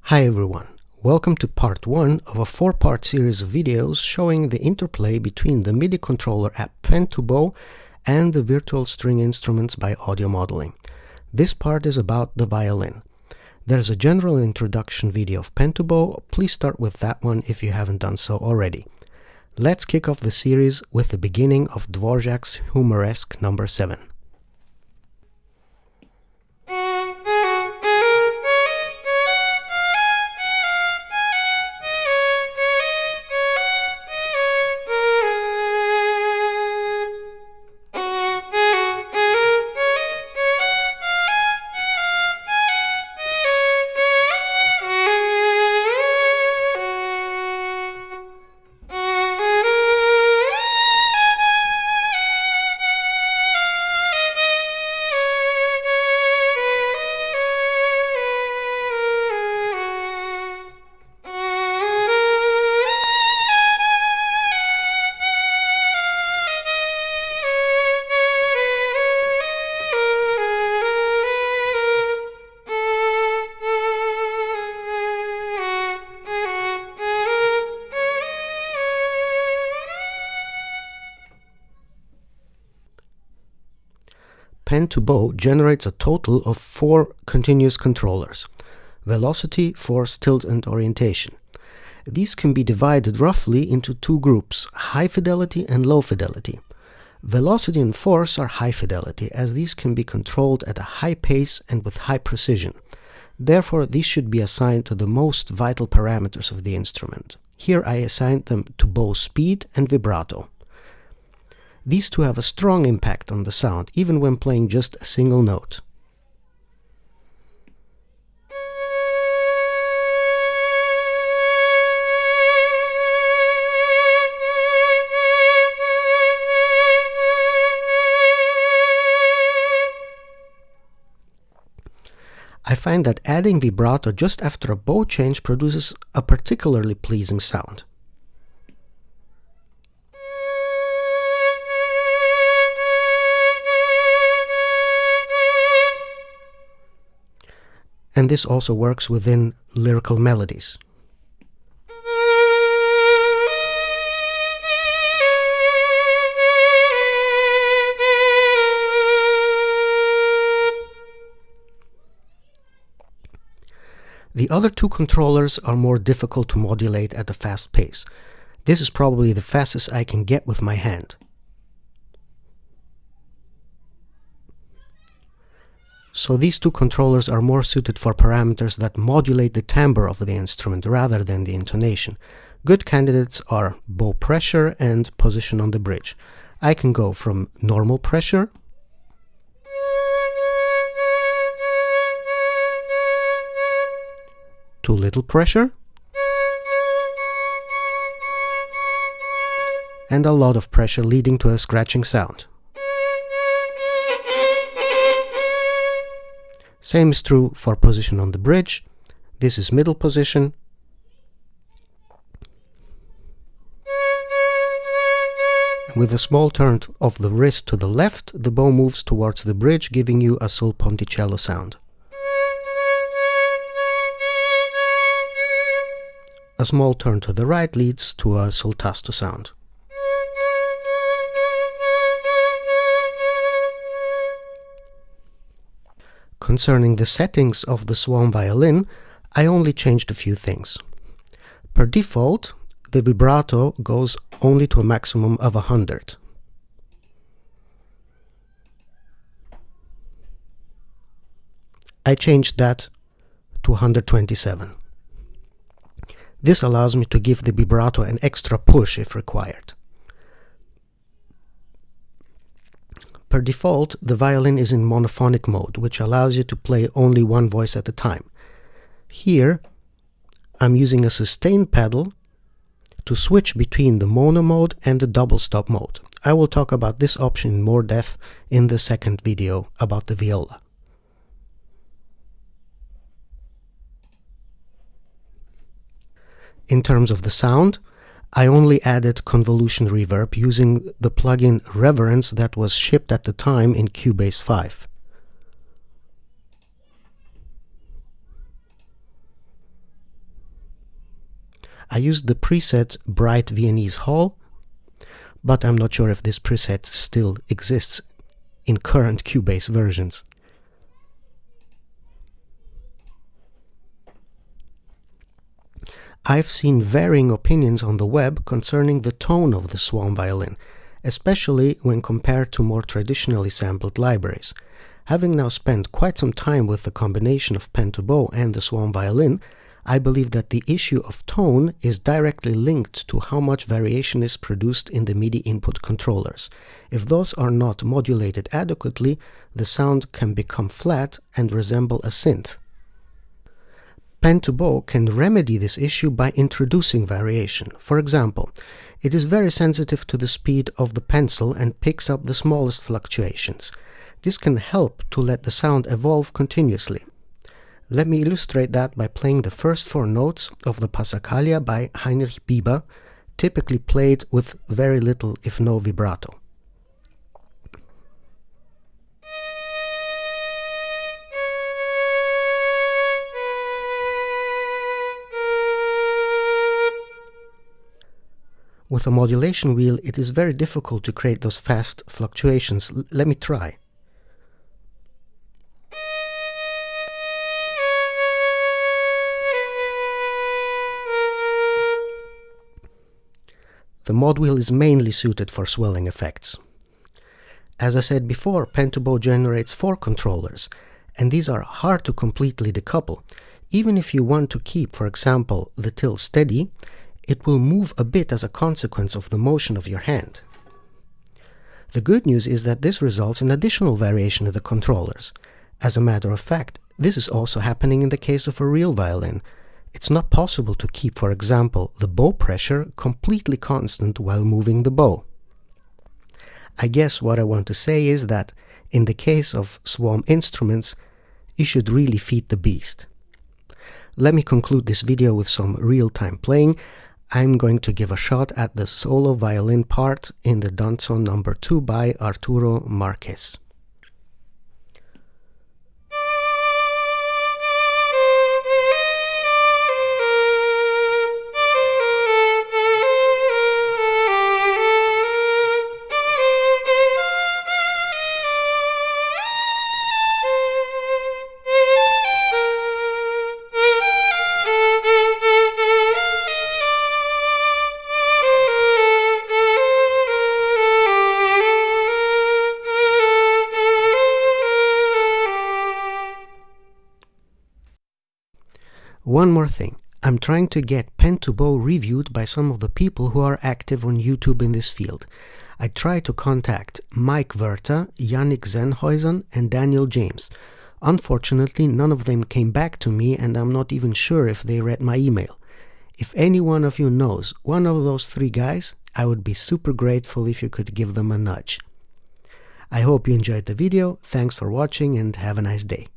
Hi everyone, welcome to part 1 of a 4-part series of videos showing the interplay between the MIDI controller App Pen2Bow and the virtual string instruments by audio modeling. This part is about the violin. There's a general introduction video of Pen2Bow, please start with that one if you haven't done so already. Let's kick off the series with the beginning of Dvorak's Humoresque number 7. Pen2Bow generates a total of 4 continuous controllers: velocity, force, tilt, and orientation. These can be divided roughly into 2 groups, high fidelity and low fidelity. Velocity and force are high fidelity, as these can be controlled at a high pace and with high precision. Therefore, these should be assigned to the most vital parameters of the instrument. Here I assigned them to bow speed and vibrato. These two have a strong impact on the sound, even when playing just a single note. I find that adding vibrato just after a bow change produces a particularly pleasing sound. And this also works within lyrical melodies. The other 2 controllers are more difficult to modulate at a fast pace. This is probably the fastest I can get with my hand. So these 2 controllers are more suited for parameters that modulate the timbre of the instrument rather than the intonation. Good candidates are bow pressure and position on the bridge. I can go from normal pressure to little pressure and a lot of pressure, leading to a scratching sound. Same is true for position on the bridge. This is middle position. With a small turn of the wrist to the left, the bow moves towards the bridge, giving you a sul ponticello sound. A small turn to the right leads to a sul tasto sound. Concerning the settings of the SWAM Violin, I only changed a few things. Per default, the vibrato goes only to a maximum of 100. I changed that to 127. This allows me to give the vibrato an extra push if required. Per default, the violin is in monophonic mode, which allows you to play only one voice at a time. Here, I'm using a sustain pedal to switch between the mono mode and the double stop mode. I will talk about this option in more depth in the second video about the viola. In terms of the sound, I only added convolution reverb using the plugin Reverence that was shipped at the time in Cubase 5. I used the preset Bright Viennese Hall, but I'm not sure if this preset still exists in current Cubase versions. I've seen varying opinions on the web concerning the tone of the SWAM Violin, especially when compared to more traditionally sampled libraries. Having now spent quite some time with the combination of Pen2Bow and the SWAM Violin, I believe that the issue of tone is directly linked to how much variation is produced in the MIDI input controllers. If those are not modulated adequately, the sound can become flat and resemble a synth. Pen2Bow can remedy this issue by introducing variation. For example, it is very sensitive to the speed of the pencil and picks up the smallest fluctuations. This can help to let the sound evolve continuously. Let me illustrate that by playing the first 4 notes of the Passacaglia by Heinrich Bieber, typically played with very little if no vibrato. With a modulation wheel, it is very difficult to create those fast fluctuations. Let me try. The mod wheel is mainly suited for swelling effects. As I said before, Pen2Bow generates 4 controllers, and these are hard to completely decouple. Even if you want to keep, for example, the till steady, it will move a bit as a consequence of the motion of your hand. The good news is that this results in additional variation of the controllers. As a matter of fact, this is also happening in the case of a real violin. It's not possible to keep, for example, the bow pressure completely constant while moving the bow. I guess what I want to say is that, in the case of SWAM instruments, you should really feed the beast. Let me conclude this video with some real-time playing. I'm going to give a shot at the solo violin part in the Danzo No. 2 by Arturo Marquez. One more thing, I'm trying to get Pen2Bow reviewed by some of the people who are active on YouTube in this field. I tried to contact Mike Verta, Yannick Zenhuisen and Daniel James. Unfortunately, none of them came back to me, and I'm not even sure if they read my email. If any one of you knows one of those 3 guys, I would be super grateful if you could give them a nudge. I hope you enjoyed the video, thanks for watching and have a nice day.